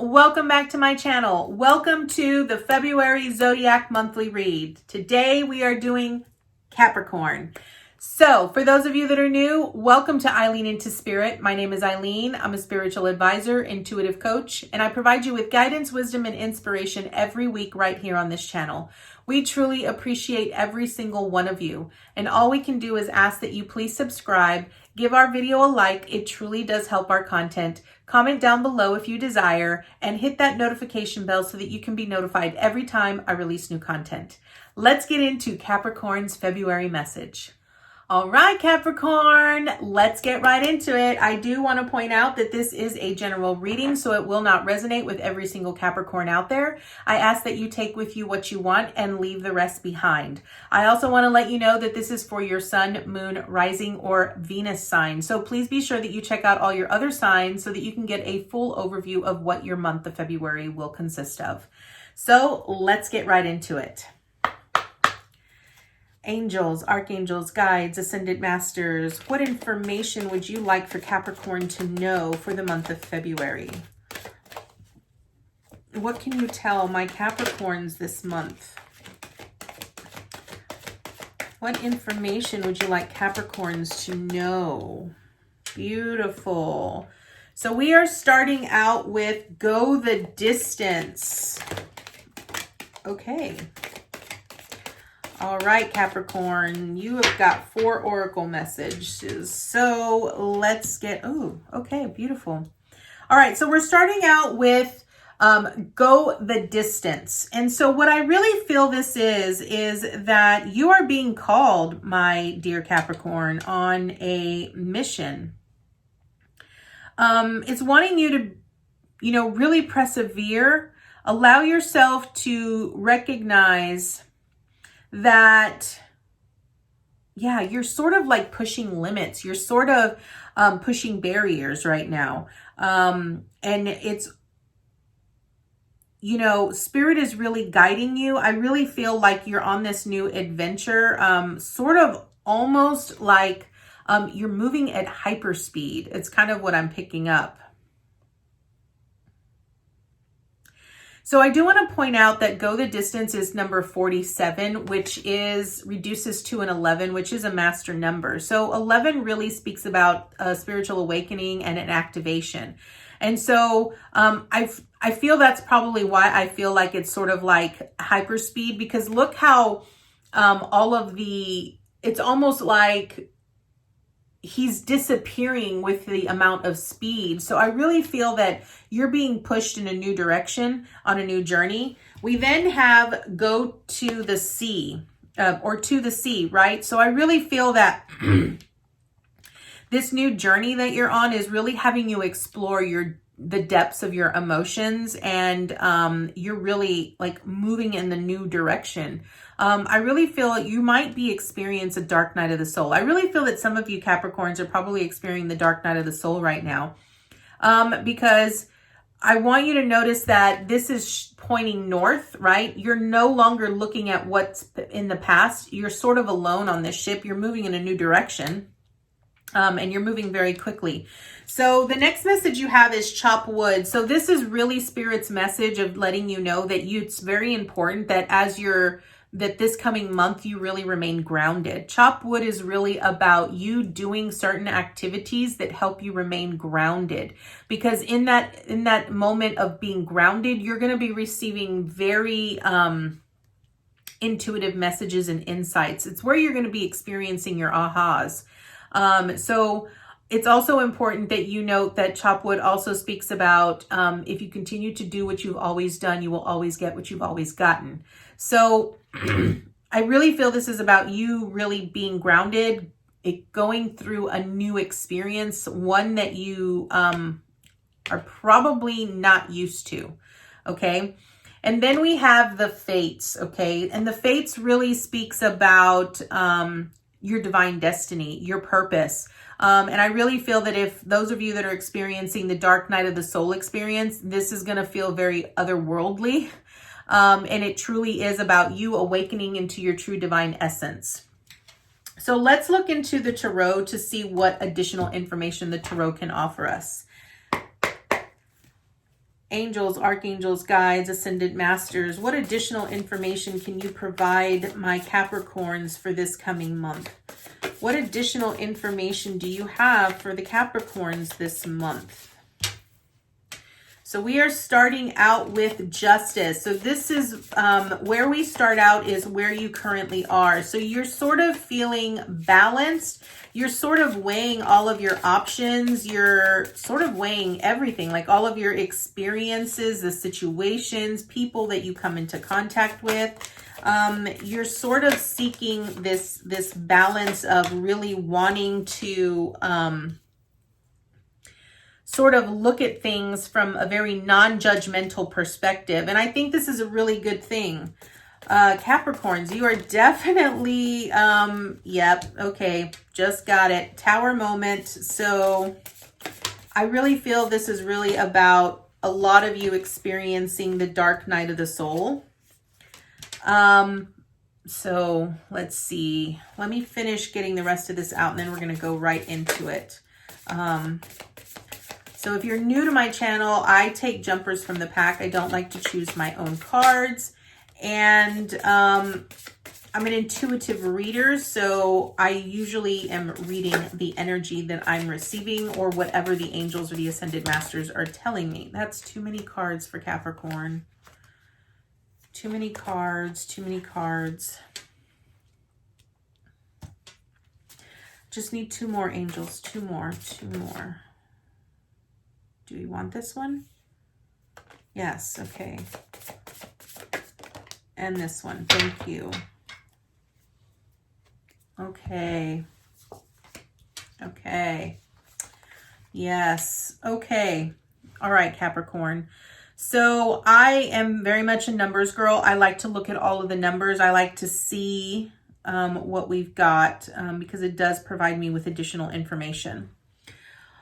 welcome back to my channel. Welcome to the February Zodiac monthly read. Today we are doing Capricorn. So for those of you that are new, welcome to Eileen Into Spirit. My name is Eileen. I'm a spiritual advisor, intuitive coach, and I provide you with guidance, wisdom, and inspiration every week right here on this channel. We truly appreciate every single one of you. And all we can do is ask that you please subscribe, give our video a like. It truly does help our content. Comment down below if you desire, and hit that notification bell so that you can be notified every time I release new content. Let's get into Capricorn's February message. All right, Capricorn, let's get right into it. I do want to point out that this is a general reading, so it will not resonate with every single Capricorn out there. I ask that you take with you what you want and leave the rest behind. I also want to let you know that this is for your sun, moon, rising, or Venus sign. So please be sure that you check out all your other signs so that you can get a full overview of what your month of February will consist of. So let's get right into it. Angels, archangels, guides, ascended masters, what information would you like for Capricorn to know for the month of February? What can you tell my Capricorns this month? What information would you like Capricorns to know? Beautiful. So we are starting out with Go the Distance. Okay. All right, Capricorn, you have got 4 oracle messages. So let's get, oh, okay, beautiful. All right, so we're starting out with Go the Distance. And so what I really feel this is that you are being called, my dear Capricorn, on a mission. It's wanting you to, really persevere, allow yourself to recognize that, yeah, you're sort of like pushing limits. You're sort of pushing barriers right now. And it's, Spirit is really guiding you. I really feel like you're on this new adventure, sort of almost like you're moving at hyperspeed. It's kind of what I'm picking up. So I do want to point out that Go the Distance is number 47, which reduces to an 11, which is a master number. So 11 really speaks about a spiritual awakening and an activation. And so I feel that's probably why I feel like it's sort of like hyperspeed, because look how it's almost like he's disappearing with the amount of speed. So I really feel that you're being pushed in a new direction on a new journey. We then have Go to the Sea, or To the Sea, right? So I really feel that this new journey that you're on is really having you explore the depths of your emotions, and you're really like moving in the new direction. I really feel you might be experiencing a dark night of the soul. I really feel that some of you Capricorns are probably experiencing the dark night of the soul right now, because I want you to notice that this is pointing north, right? You're no longer looking at what's in the past. You're sort of alone on this ship. You're moving in a new direction. And you're moving very quickly. So the next message you have is chop wood. So this is really Spirit's message of letting you know that it's very important that that this coming month you really remain grounded. Chop wood is really about you doing certain activities that help you remain grounded, because in that moment of being grounded, you're going to be receiving very intuitive messages and insights. It's where you're going to be experiencing your ahas. So it's also important that you note that chop wood also speaks about if you continue to do what you've always done, you will always get what you've always gotten. So I really feel this is about you really being grounded, going through a new experience, one that you are probably not used to. Okay. And then we have the Fates. Okay. And the Fates really speaks about your divine destiny, your purpose. And I really feel that if those of you that are experiencing the dark night of the soul experience, this is going to feel very otherworldly. And it truly is about you awakening into your true divine essence. So let's look into the tarot to see what additional information the tarot can offer us. Angels, archangels, guides, ascended masters, what additional information can you provide my Capricorns for this coming month? What additional information do you have for the Capricorns this month? So we are starting out with justice. So this is where we start out is where you currently are. So you're sort of feeling balanced. You're sort of weighing all of your options. You're sort of weighing everything, like all of your experiences, the situations, people that you come into contact with. You're sort of seeking this balance of really wanting to sort of look at things from a very non-judgmental perspective. And I think this is a really good thing. Capricorns, you are definitely, yep, okay, just got it. Tower moment. So I really feel this is really about a lot of you experiencing the dark night of the soul. So let's see. Let me finish getting the rest of this out and then we're going to go right into it. So if you're new to my channel, I take jumpers from the pack. I don't like to choose my own cards. And I'm an intuitive reader, so I usually am reading the energy that I'm receiving or whatever the angels or the ascended masters are telling me. That's too many cards for Capricorn. Too many cards, too many cards. Just need two more angels, two more. Do we want this one? Yes, okay. And this one, thank you. Okay. Yes, okay. All right, Capricorn. So I am very much a numbers girl. I like to look at all of the numbers. I like to see what we've got because it does provide me with additional information.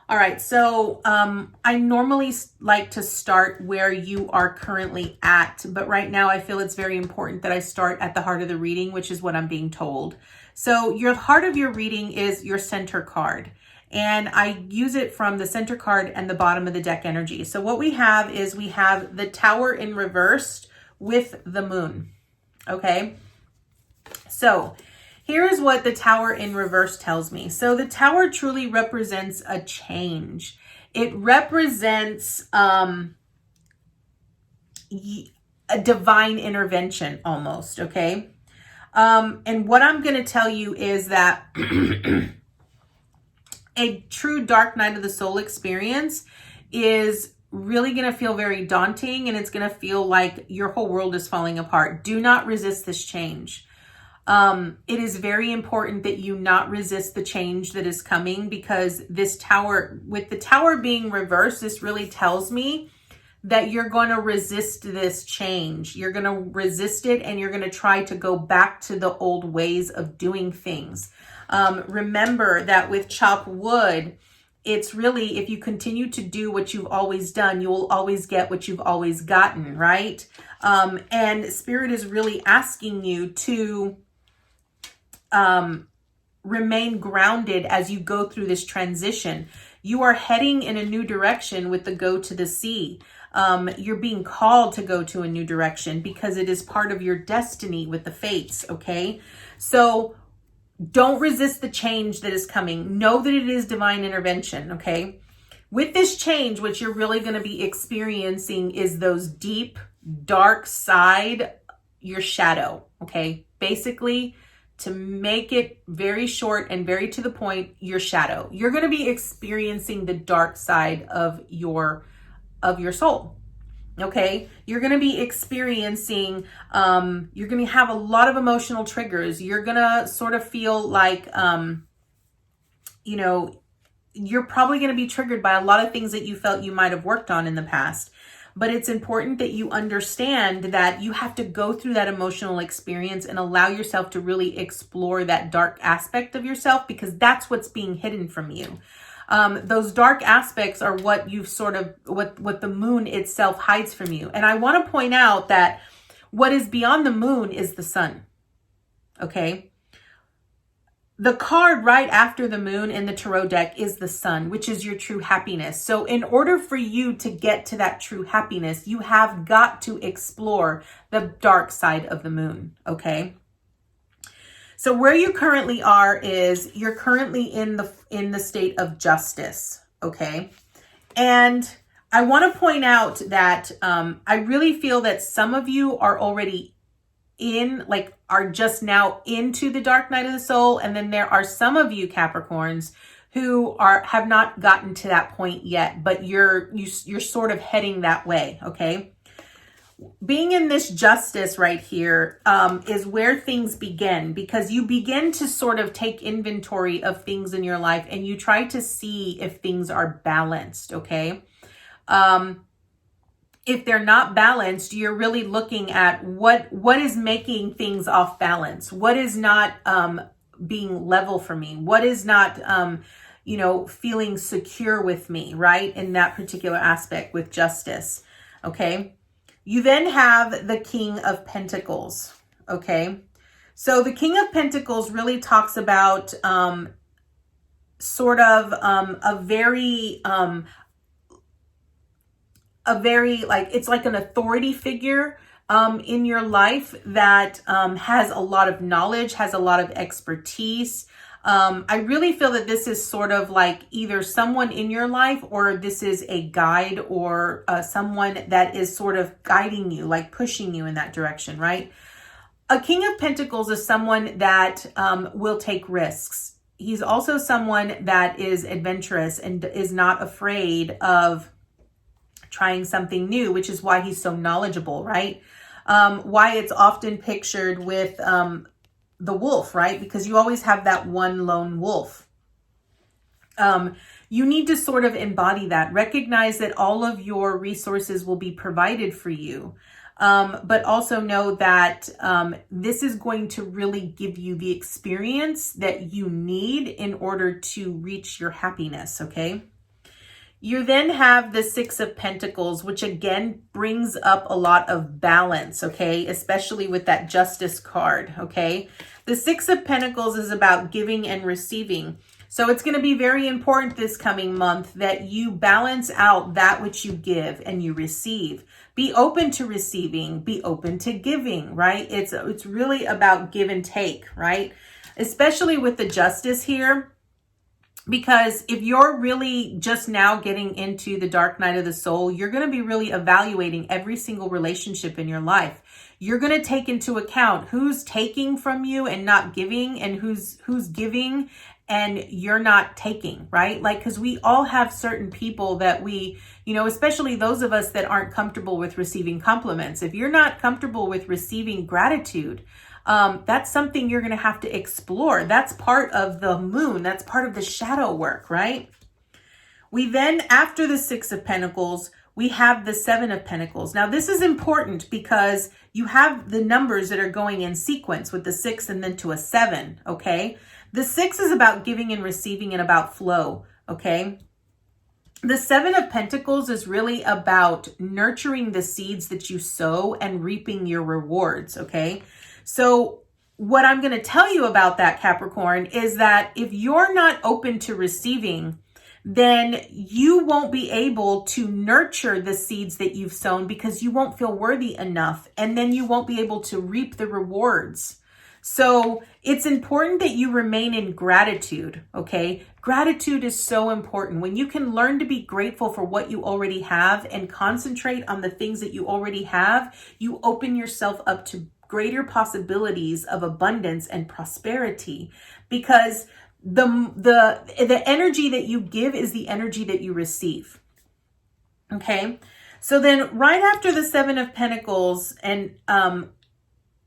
All right, so I normally like to start where you are currently at, but right now I feel it's very important that I start at the heart of the reading, which is what I'm being told. So your heart of your reading is your center card, and I use it from the center card and the bottom of the deck energy. So what we have is we have the Tower in reversed with the moon, okay? So here is what the Tower in reverse tells me. So the Tower truly represents a change. It represents a divine intervention almost, okay? And what I'm going to tell you is that a true dark night of the soul experience is really going to feel very daunting, and it's going to feel like your whole world is falling apart. Do not resist this change. It is very important that you not resist the change that is coming, because this Tower, with the Tower being reversed, this really tells me that you're going to resist this change. You're going to resist it, and you're going to try to go back to the old ways of doing things. Remember that with chop wood, it's really, if you continue to do what you've always done, you will always get what you've always gotten, right? And Spirit is really asking you to remain grounded as you go through this transition. You are heading in a new direction with the go to the sea. You're being called to go to a new direction because it is part of your destiny with the fates, okay? So don't resist the change that is coming. Know that it is divine intervention, okay? With this change, what you're really going to be experiencing is those deep, dark side, your shadow, okay? Basically, to make it very short and very to the point, your shadow. You're going to be experiencing the dark side of your soul. Okay, you're going to be experiencing, you're going to have a lot of emotional triggers. You're going to sort of feel like, you know, you're probably going to be triggered by a lot of things that you felt you might have worked on in the past. But it's important that you understand that you have to go through that emotional experience and allow yourself to really explore that dark aspect of yourself, because that's what's being hidden from you. Those dark aspects are what you've sort of, what the moon itself hides from you. And I want to point out that what is beyond the moon is the sun. Okay. the card right after the moon in the tarot deck is the sun, which is your true happiness. So in order for you to get to that true happiness, you have got to explore the dark side of the moon, okay? So where you currently are is you're currently in the state of justice, okay? And I want to point out that I really feel that some of you are already are just now into the dark night of the soul. And then there are some of you Capricorns who have not gotten to that point yet, but you're sort of heading that way. Okay. Being in this justice right here is where things begin, because you begin to sort of take inventory of things in your life and you try to see if things are balanced. Okay. If they're not balanced, you're really looking at what is making things off balance. What is not being level for me? What is not, feeling secure with me, right? In that particular aspect with justice. Okay. You then have the King of Pentacles. Okay. So the King of Pentacles really talks about a very it's like an authority figure in your life that has a lot of knowledge, has a lot of expertise. I really feel that this is sort of like either someone in your life or this is a guide or someone that is sort of guiding you, like pushing you in that direction, right? A King of Pentacles is someone that will take risks. He's also someone that is adventurous and is not afraid of trying something new, which is why he's so knowledgeable, right? Why it's often pictured with the wolf, right? Because you always have that one lone wolf. You need to sort of embody that. Recognize that all of your resources will be provided for you. But also know that this is going to really give you the experience that you need in order to reach your happiness, okay? You then have the Six of Pentacles, which again brings up a lot of balance, okay? Especially with that Justice card, okay? The Six of Pentacles is about giving and receiving. So it's going to be very important this coming month that you balance out that which you give and you receive. Be open to receiving, be open to giving, right? It's really about give and take, right? Especially with the Justice here. Because if you're really just now getting into the dark night of the soul, you're going to be really evaluating every single relationship in your life. You're going to take into account who's taking from you and not giving, and who's giving and you're not taking, right? Like, because we all have certain people that we, especially those of us that aren't comfortable with receiving compliments. If you're not comfortable with receiving gratitude, that's something you're going to have to explore. That's part of the moon. That's part of the shadow work, right? We then, after the Six of Pentacles, we have the Seven of Pentacles. Now, this is important because you have the numbers that are going in sequence with the 6 and then to a 7, okay? The 6 is about giving and receiving and about flow, okay? The Seven of Pentacles is really about nurturing the seeds that you sow and reaping your rewards, okay? So what I'm going to tell you about that, Capricorn, is that if you're not open to receiving, then you won't be able to nurture the seeds that you've sown because you won't feel worthy enough, and then you won't be able to reap the rewards. So it's important that you remain in gratitude, okay? Gratitude is so important. When you can learn to be grateful for what you already have and concentrate on the things that you already have, you open yourself up to greater possibilities of abundance and prosperity, because the energy that you give is the energy that you receive. Okay. So then right after the Seven of Pentacles, and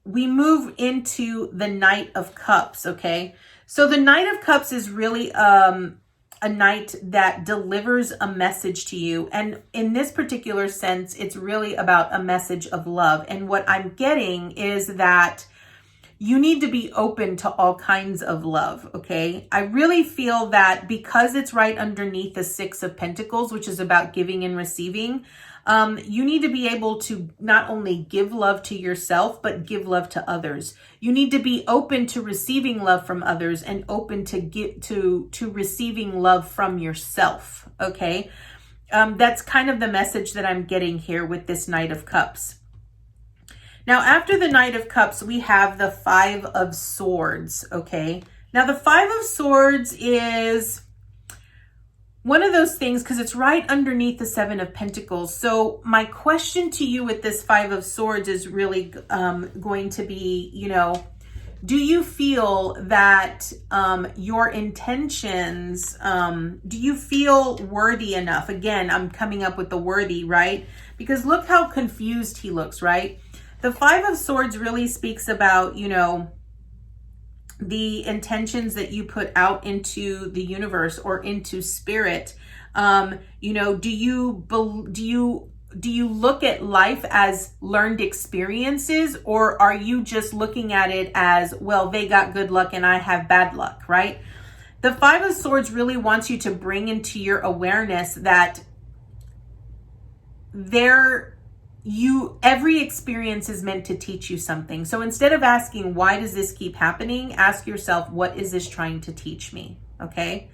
we move into the Knight of Cups. Okay. So the Knight of Cups is really a knight that delivers a message to you. And in this particular sense, it's really about a message of love. And what I'm getting is that you need to be open to all kinds of love, okay? I really feel that because it's right underneath the Six of Pentacles, which is about giving and receiving, you need to be able to not only give love to yourself, but give love to others. You need to be open to receiving love from others and open to receiving love from yourself, okay? That's kind of the message that I'm getting here with this Knight of Cups. Now, after the Knight of Cups, we have the Five of Swords, okay? Now, the Five of Swords is one of those things because it's right underneath the Seven of Pentacles. So my question to you with this Five of Swords is really going to be, you know, do you feel that your intentions, do you feel worthy enough? Again, I'm coming up with the worthy, right? Because look how confused he looks, right? The Five of Swords really speaks about, you know, the intentions that you put out into the universe or into spirit. You know, do you look at life as learned experiences, or are you just looking at it as, well, they got good luck and I have bad luck, right? The Five of Swords really wants you to bring into your awareness that every experience is meant to teach you something. So instead of asking, why does this keep happening? Ask yourself, what is this trying to teach me? Okay.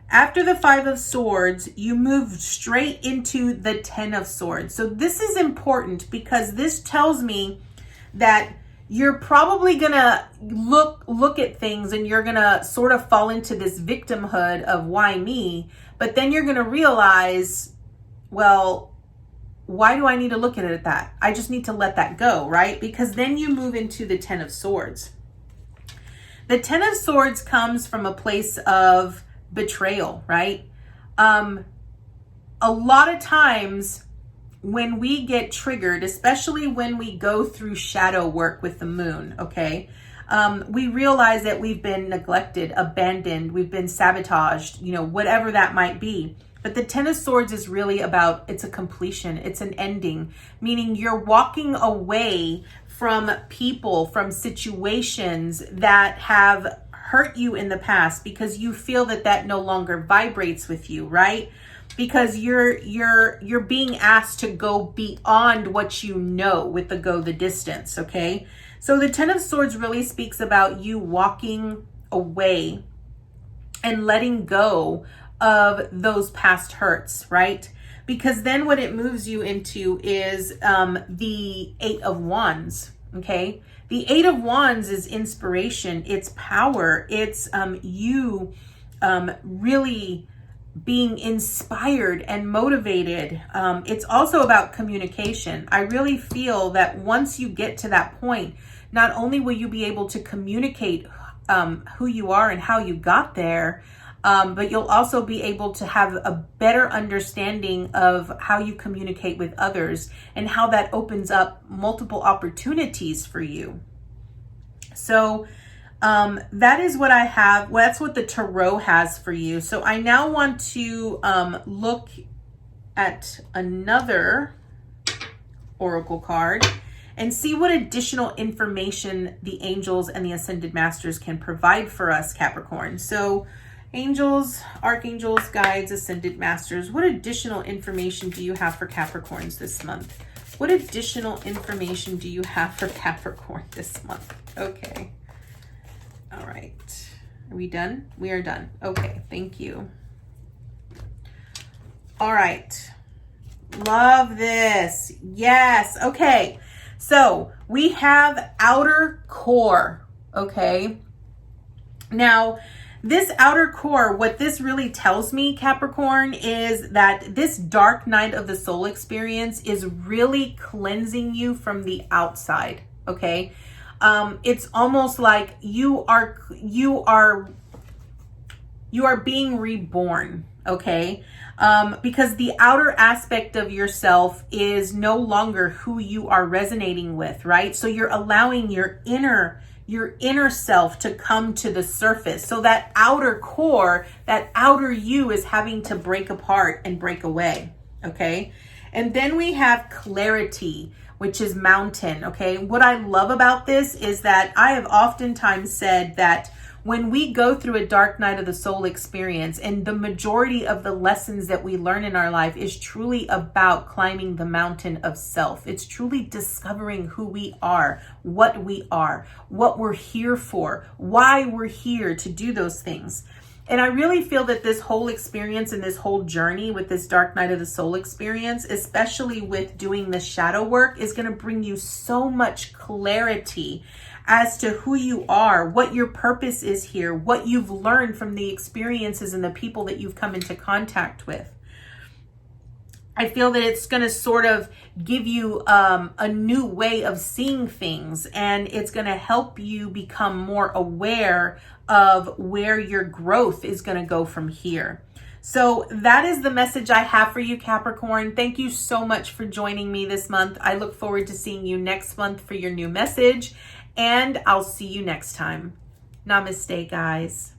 After the Five of Swords, you move straight into the Ten of Swords. So this is important because this tells me that you're probably gonna look at things and you're gonna sort of fall into this victimhood of why me, but then you're gonna realize, well, why do I need to look at it that? I just need to let that go, right? Because then you move into the Ten of Swords. The Ten of Swords comes from a place of betrayal, right? A lot of times when we get triggered, especially when we go through shadow work with the moon, okay? We realize that we've been neglected, abandoned, we've been sabotaged, you know, whatever that might be. But the Ten of Swords is really about, it's a completion, it's an ending, meaning you're walking away from people, from situations that have hurt you in the past because you feel that that no longer vibrates with you, right? Because you're being asked to go beyond what you know with the go the distance, okay? So the Ten of Swords really speaks about you walking away and letting go of those past hurts, right? Because then what it moves you into is the Eight of Wands, okay? The Eight of Wands is inspiration, it's power, it's you really being inspired and motivated. It's also about communication. I really feel that once you get to that point, not only will you be able to communicate who you are and how you got there, but you'll also be able to have a better understanding of how you communicate with others and how that opens up multiple opportunities for you. So that is what I have. Well, that's what the Tarot has for you. So I now want to look at another Oracle card and see what additional information the angels and the Ascended Masters can provide for us, Capricorn. So angels, archangels, guides, Ascended Masters, what additional information do you have for Capricorns this month? What additional information do you have for Capricorn this month? Okay. All right. Are we done? We are done. Okay. Thank you. All right. Love this. Yes. Okay. So we have outer core. Okay. Now, this outer core, what this really tells me, Capricorn, is that this dark night of the soul experience is really cleansing you from the outside, okay? It's almost like you are being reborn, okay? Because the outer aspect of yourself is no longer who you are resonating with, right? So you're allowing your inner self to come to the surface. So that outer core, that outer you is having to break apart and break away, okay? And then we have clarity, which is mountain, okay? What I love about this is that I have oftentimes said that when we go through a dark night of the soul experience, and the majority of the lessons that we learn in our life is truly about climbing the mountain of self. It's truly discovering who we are, what we're here for, why we're here to do those things. And I really feel that this whole experience and this whole journey with this dark night of the soul experience, especially with doing the shadow work, is going to bring you so much clarity as to who you are, what your purpose is here, what you've learned from the experiences and the people that you've come into contact with. I feel that it's going to sort of give you a new way of seeing things, and it's going to help you become more aware of where your growth is going to go from here. So that is the message I have for you, Capricorn. Thank you so much for joining me this month. I look forward to seeing you next month for your new message, and I'll see you next time. Namaste, guys.